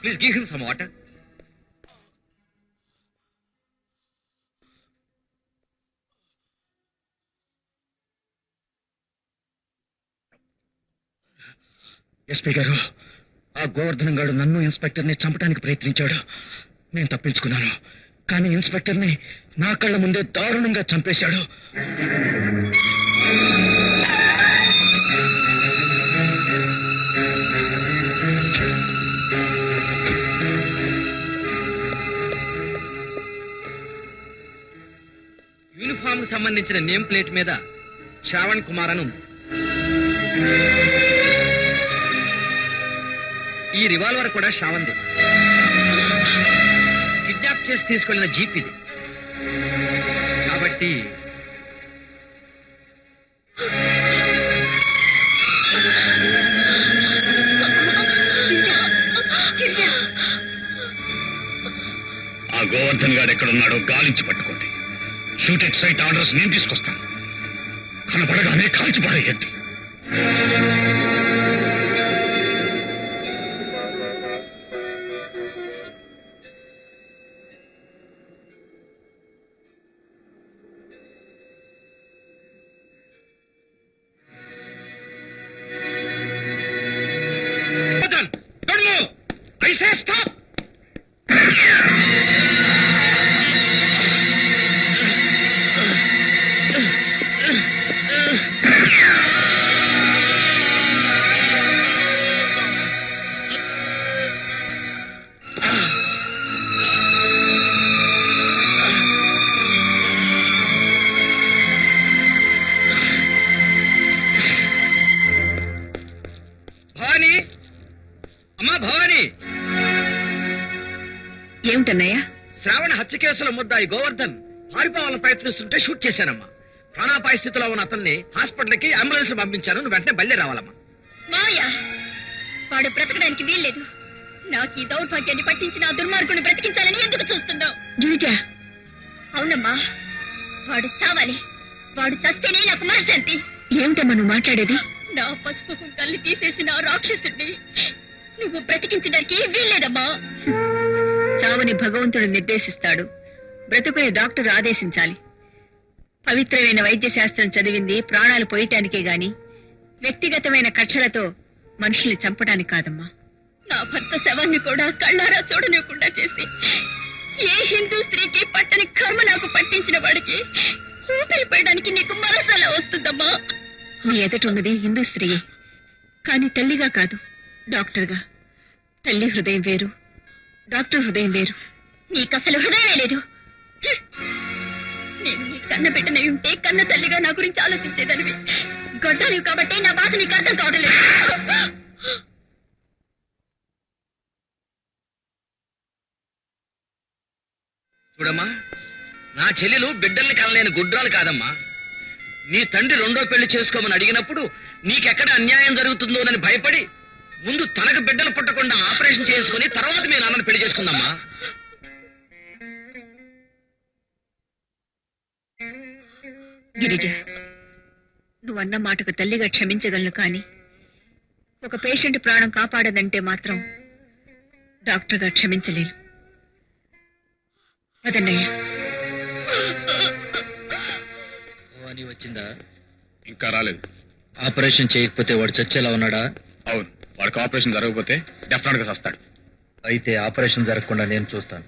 Please give him some water. SP గారు, ఆ గోవర్ధనం గారు నన్ను ఇన్స్పెక్టర్ని చంపడానికి ప్రయత్నించాడు. నేను తప్పించుకున్నాను, కానీ ఇన్స్పెక్టర్ని నా కళ్ళ ముందే దారుణంగా చంపేశాడు. యూనిఫామ్ కు సంబంధించిన నేమ్ ప్లేట్ మీద శ్రావణ్ కుమార్ అని ఉంది. ఈ రివాల్వర్ కూడా శ్రావణ్ది. కిడ్నాప్ చేసి తీసుకెళ్లిన జీప్ ఇది. కాబట్టి ఆ గోవర్ధన్ గారు ఎక్కడున్నాడో గాలించి పట్టుకోండి. షూట్ ఎట్ సైట్ ఆర్డర్స్ నేను తీసుకొస్తాను. కనపడగానే కాల్చి పారేయండి. ఏమిటన్నయ్యా? శ్రావణ హత్య కేసుల ముద్దాయి గోవర్ధన్ పారిపోవాలని ప్రయత్నిస్తుంటే షూట్ చేశానమ్మా. ప్రాణాపాయ స్థితిలో ఉన్న అతన్ని హాస్పిటల్కి అంబులెన్స్ పంపించాను. నువ్వు వెంటనే బయలుదేరి రావాలమ్మా. మాయా, వాడు బ్రతకడానికి వీల్లేదు. నాకు ఈ దౌర్భాగ్యాన్ని పట్టించిన ఆ దుర్మార్గుని బ్రతికించాలని ఎందుకు చూస్తున్నావు? గిరిజా, అవునమ్మా, వాడు చావాలి. వాడు చస్తేనే నాకు మనశ్శాంతి. ఏమిటమ్మా నువ్వు మాట్లాడేది? నా పసుపు కుంకాల్ని తీసేసిన ఆ రాక్షసుడిని నువ్వు బ్రతికించడానికి వీల్లేదమ్మా. చావుని భగవంతుడు నిర్దేశిస్తాడు, బ్రతుకుని డాక్టర్ ఆదేశించాలి. పవిత్రమైన వైద్య శాస్త్రం చదివింది ప్రాణాలు పోయటానికే గాని వ్యక్తిగతమైన కక్షలతో మనుషుల్ని చంపడానికి కాదమ్మా. నా భర్త శవాన్ని కూడా కళ్ళారా చూడనివ్వకుండా చేసి ఏ హిందూ స్త్రీకి పట్టని కర్మ నాకు పట్టించిన వాడికి ఊపిరిపోయడానికి నీకు మనసలా వస్తుందమ్మా. నీ ఎదుటున్నది హిందూ స్త్రీయే, కాని తల్లిగా కాదు, డాక్టర్గా. తల్లి హృదయం వేరు, డాక్టర్ హృదయం వేరు. నీకసలు హృదయమే లేదు. నేను నీ కన్న బిడ్డనై ఉంటే కన్న తల్లిగా నా గురించి ఆలోచించేదానివి. గొడ్డాలివి కాబట్టి నా బాధ నీకు అర్థం కావడం లేదు. చూడమ్మా, నా చెల్లెలు బిడ్డల్ని కనలేని గుడ్రాలు కాదమ్మా. నీ తండ్రి రెండో పెళ్లి చేసుకోమని అడిగినప్పుడు నీకెక్కడ అన్యాయం జరుగుతుందోనని భయపడి ముందు తనకు బిడ్డలు పుట్టకుండా ఆపరేషన్ చేసుకుని తర్వాత మీ నాన్నని పెళ్లి చేసుకుందమ్మా. గిరిజ, నువ్వన్న మాటకు తల్లిగా క్షమించగలను, కాని ఒక పేషెంట్ ప్రాణం కాపాడదంటే మాత్రం డాక్టర్గా క్షమించలేను. అదన్నయ్య. వచ్చిందా? ఇంకా రాలేదు. ఆపరేషన్ చేయకపోతే వాడు చచ్చేలా ఉన్నాడా? అవును, వాడికి ఆపరేషన్ జరగకపోతే డెఫినెట్ గా చస్తాడు. అయితే ఆపరేషన్ జరగకుండా నేను చూస్తాను.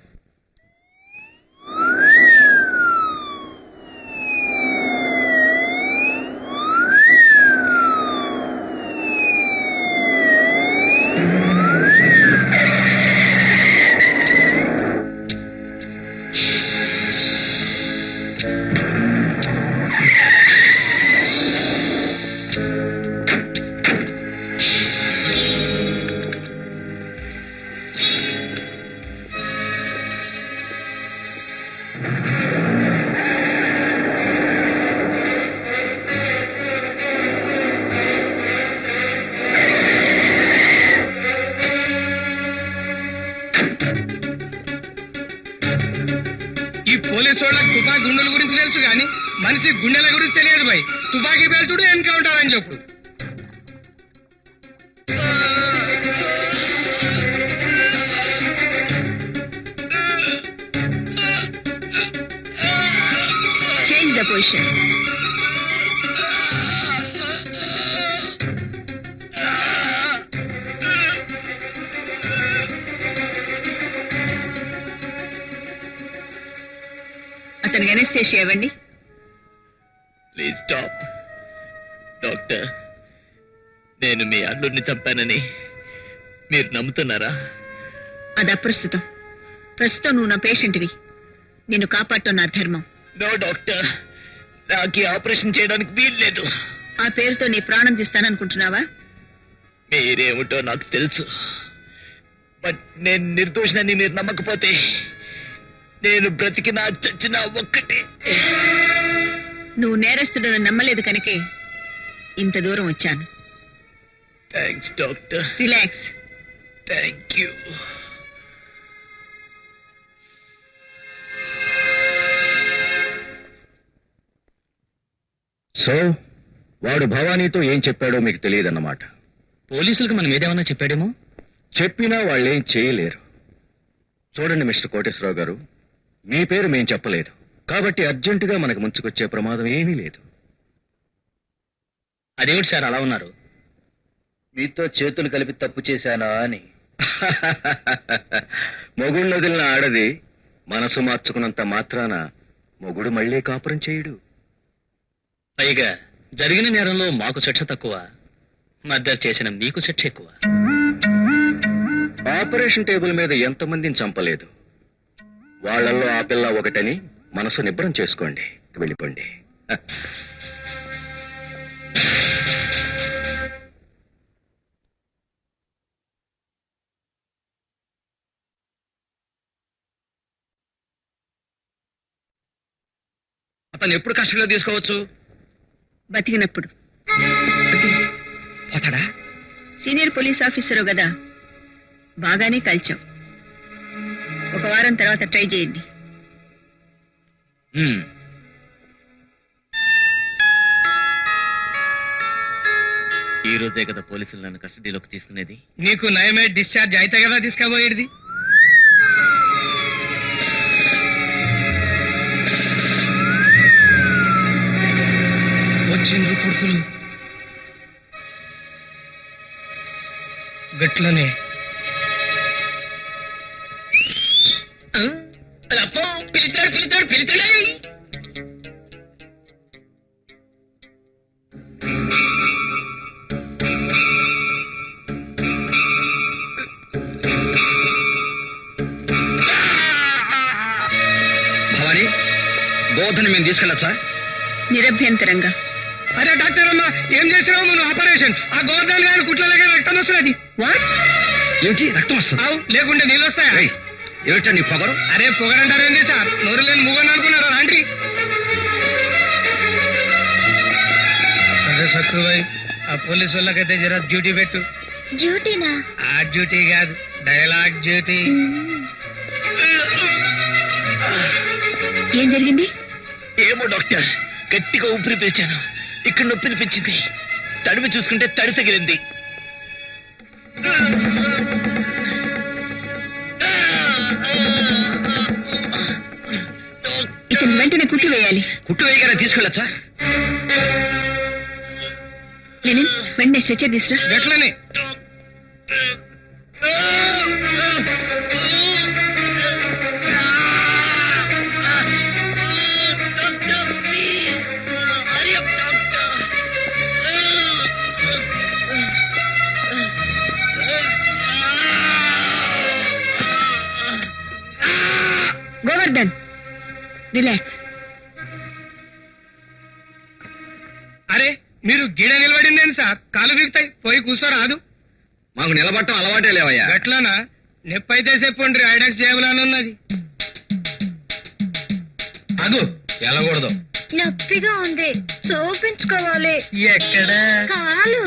ఈ పోలీసు వాళ్ళకి తుపాకీ గుండెల గురించి తెలుసు గాని మనిషి గుండెల గురించి తెలియదు భయ్. తుపాకీ పేల్చుడు ఎన్కౌంటర్ అని చెప్పు. The position. అతనికి అనెస్థేషియా ఇవ్వండి. Please stop. డాక్టర్, నేను మీ అల్లుడిని చంపానని మీరు నమ్ముతున్నారా? అది అప్రస్తుతం. ప్రస్తుతం నువ్వు నా పేషెంట్వి. నిన్ను కాపాడటం నా ధర్మం. నో డాక్టర్, నాకు ఈ ఆపరేషన్ చేయడానికి వీల్లేదు. ఆ పేరుతో నీ ప్రాణం తీస్తాననుకుంటున్నావా? మీరేమిటో నాకు తెలుసు. బట్ నేను నిర్దోషినని మీరు నమ్మకపోతే నేను బ్రతికినా చచ్చినా ఒక్కటే. నువ్వు నేరస్తుడని నమ్మలేదు కనుకే ఇంత దూరం వచ్చాను. Thanks doctor. Relax. Thank you. So వాడు భవానీతో ఏం చెప్పాడో మీకు తెలియదన్నమాట. పోలీసులకు మనం ఏదేమన్నా చెప్పాడేమో. చెప్పినా వాళ్ళేం చేయలేరు. చూడండి మిస్టర్ కోటేశ్వరరావు గారు, మీ పేరు మేం చెప్పలేదు కాబట్టి అర్జెంటుగా మనకు ముంచుకొచ్చే ప్రమాదం ఏమీ లేదు. అదేమిటి సార్ అలా ఉన్నారు? మీతో చేతులు కలిపి తప్పు చేశానా అని. మొగుడు వదిలిన ఆడది మనసు మార్చుకున్నంత మాత్రాన మొగుడు మళ్లీ కాపురం చేయుడు. పైగా జరిగిన నేరంలో మాకు శిక్ష తక్కువ, మర్డర్ చేసిన మీకు శిక్ష ఎక్కువ. ఆపరేషన్ టేబుల్ మీద ఎంతమందిని చంపలేదు. వాళ్ళల్లో ఆ పిల్ల ఒకటని మనసు నిబ్బరం చేసుకోండి, వెళ్ళిపోండి. అతను ఎప్పుడు కస్టడీలో తీసుకోవచ్చు? బతికినప్పుడు. పోతాడా? సీనియర్ పోలీస్ ఆఫీసరు కదా, బాగానే కలిచాం. ఒక వారం తర్వాత ట్రై చేయండి. ఈ రోజే కదా పోలీసులు నన్ను కస్టడీలోకి తీసుకునేది. నీకు నయమే డిశ్చార్జ్ అయితే కదా తీసుకుపోయేది. వచ్చిండ్రు కొడుకులు. గట్లనే పిలుతాడు పిలుతాడు పిలుతాడు. భవానీ, గోవర్ధన్ మేము తీసుకెళ్ళచ్చా? నిరభ్యంతరంగా. అరే డాక్టర్ అమ్మా, ఏం చేసినావు నువ్వు ఆపరేషన్? ఆ గోవర్ధన్ గారి కుట్లలాగా రక్తం వస్తున్నది. వాట్? ఏంటి రక్తం వస్తుంది? అవు లేకుంటే నీళ్ళు వస్తాయా? ఏమిటా నీ పొగరు? అరే పొగరంటారేంది సార్? నోరు లేని మూగని అనుకున్నారా రాండి? అదే సక్కుబాయ్, ఆ పోలీసు వాళ్ళకైతే జర డ్యూటీ పెట్టు. డ్యూటీనా? ఆ డ్యూటీ కాదు, డైలాగ్ డ్యూటీ. ఏం జరిగింది? ఏమో డాక్టర్, గట్టిగా ఊపిరి పీల్చాను, ఇక్కడ నొప్పి అనిపించింది. తడిమి చూసుకుంటే తడి తగిలింది. ఇతను వెంటనే కుట్లు వేయాలి. కుట్టు వేయగానే తీసుకెళ్ళచ్చా? లెనిన్, వెంటనే స్ట్రెచర్ తీసురా. గట్లనే గోవర్ధన్, రిలాక్స్. అరే మీరు గిడ నిలబడిందేంది సార్? కాలు బిగుతాయి, పోయి కూర్చోరాదు. మాకు నిలబట్టం అలవాటే లేవయ్యా. గట్లనా? నెప్పైతే చెప్పండి, ఐడాక్స్ చేయాలని ఉన్నది. అదు వెళ్ళకూడదు. నొప్పిగా ఉంది, చూపించుకోవాలి. ఎక్కడ? కాలు.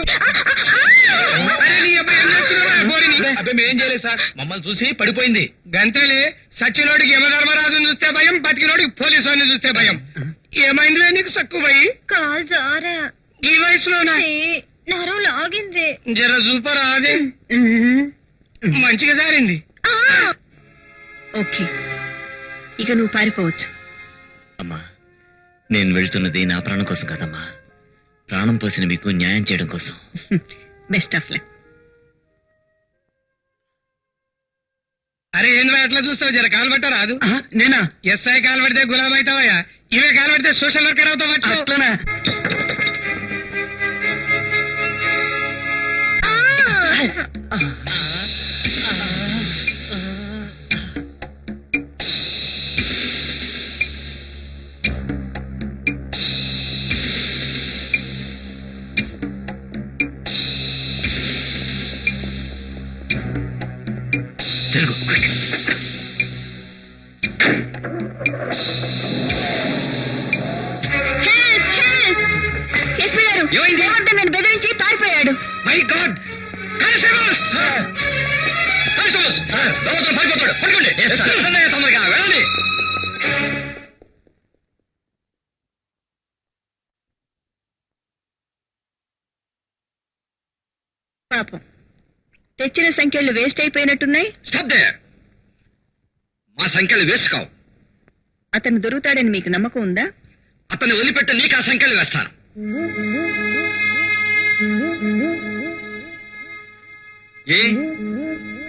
అరే నీ అబ్బాయి ఏం చేస్తున్నావా పోరిని? అబ్బాయి మేం చేయలేదు సార్, మమ్మల్ని చూసి పడిపోయింది. గంతలే, సచ్చినోడికి యమధర్మరాజుని చూస్తే భయం, బతికినోడికి పోలీసు వాడిని చూస్తే భయం. ఏమైందిలే నీకు సక్కుపోయి? కాలు జారా. ఈ వయసులోనా? నరం లాగింది. జర సూపర్ అదే మంచిగా సారింది. ఓకే, ఇక నువ్వు పారిపోవచ్చు. అమ్మా, నేను వెళ్తున్నది నా ప్రాణం కోసం కదమ్మా, ప్రాణం పోసిన మీకు న్యాయం చేయడం కోసం. Best of luck. అరే ఏంద్రా ఎట్లా చూస్తావు, జర కాలు పట్ట రాదు. నేనా? ఎస్ఐ కాలు పడితే గులాం అవుతావయ్యా, ఇవే కాలు పడితే సోషల్ వర్కర్ అవుతావు. అట్లనా? తెలుగు quick. ఎస్పీ గారు, ఏమైంది? గోవర్ధన్ నన్ను బెదిరించి పారిపోయాడు. My God! Constables! Constables! Govardhan పారిపోతాడు, పట్టుకోండి. అన్నయ్య, తొందరగా వెళ్ళండి. పాపం, తెచ్చిన సంఖ్యలు వేస్ట్ అయిపోయినట్టున్నాయి. Stop there. మా సంఖ్యలు వేసుకోవు. అతను దొరుకుతాడని మీకు నమ్మకం ఉందా? అతన్ని వదిలిపెట్టి నీకు ఆ సంఖ్యలు వేస్తాను. ఏ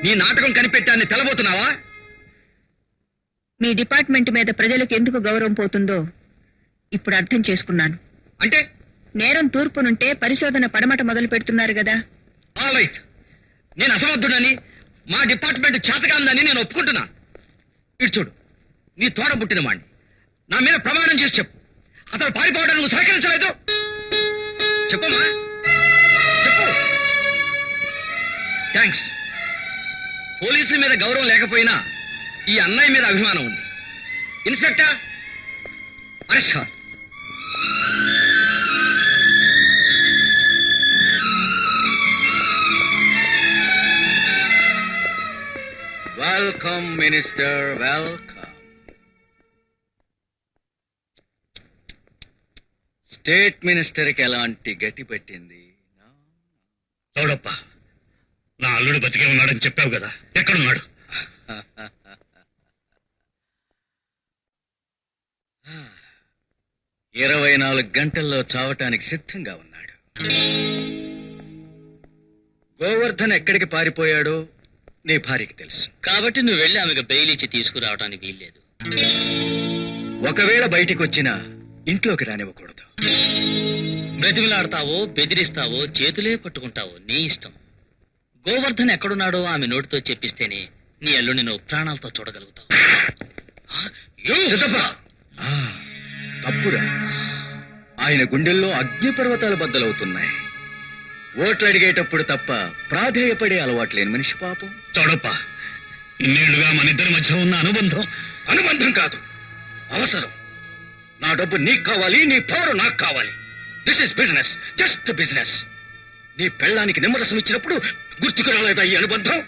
నీ నాటకం కనిపెట్టాన్ని తెలబోతున్నావా? మీ డిపార్ట్మెంట్ మీద ప్రజలకు ఎందుకు గౌరవం పోతుందో ఇప్పుడు అర్థం చేసుకున్నాను. అంటే నేరం తూర్పునుంటే పరిశోధన పడమట మొదలు పెడుతున్నారు కదా. ఆల్ రైట్, నేను అసమర్థుడని, మా డిపార్ట్మెంట్ చేతకాందని నేను ఒప్పుకుంటున్నా. ఇటు చూడు, నీ తోడ పుట్టిన వాణ్ణి. నా మీద ప్రమాణం చేసి చెప్పు, అతను పారిపోవడానికి నువ్వు సహకరించలేదు. చెప్పమ్మా, చెప్పు. థ్యాంక్స్. పోలీసుల మీద గౌరవం లేకపోయినా ఈ అన్నయ్య మీద అభిమానం ఉంది. Inspector arrest. Welcome minister, welcome. State minister కి ఎలాంటి గట్టి పట్టింది? చూడప్ప, నా అల్లుడు బతికే ఉన్నాడని చెప్పావు కదా, ఎక్కడున్నాడు? 24 గంటల్లో చావటానికి సిద్ధంగా ఉన్నాడు. గోవర్ధన్ ఎక్కడికి పారిపోయాడో నీ భార్యకి తెలుసు. కాబట్టి నువ్వు వెళ్ళి ఆమెకు బెయిల్ ఇచ్చి తీసుకురావడానికి వీల్లేదు. ఒకవేళ బయటికి వచ్చినా ఇంట్లోకి రానివ్వకూడదు. బ్రతిమిలాడతావో బెదిరిస్తావో చేతులే పట్టుకుంటావో నీ ఇష్టం. గోవర్ధన్ ఎక్కడున్నాడో ఆమె నోటితో చెప్పిస్తేనే నీ అల్లుని నువ్వు ప్రాణాలతో చూడగలుగుతావు. సిద్ధప్ప, తప్పురా. ఆయన గుండెల్లో అగ్నిపర్వతాలు బద్దలవుతున్నాయి. ఓట్లు అడిగేటప్పుడు తప్ప ప్రాధేయపడే అలవాటు లేని మనిషి పాపం. చూడప్ప, ఇన్నేళ్లుగా మన ఇద్దరి మధ్య ఉన్న అనుబంధం కాదు, అవసరం. నా డబ్బు నీకు కావాలి, నీ పవర్ నాకు కావాలి. This is business, just business. నీ పెళ్ళానికి నిమ్మరసం ఇచ్చినప్పుడు గుర్తుకు రాలేదా ఈ అనుబంధం?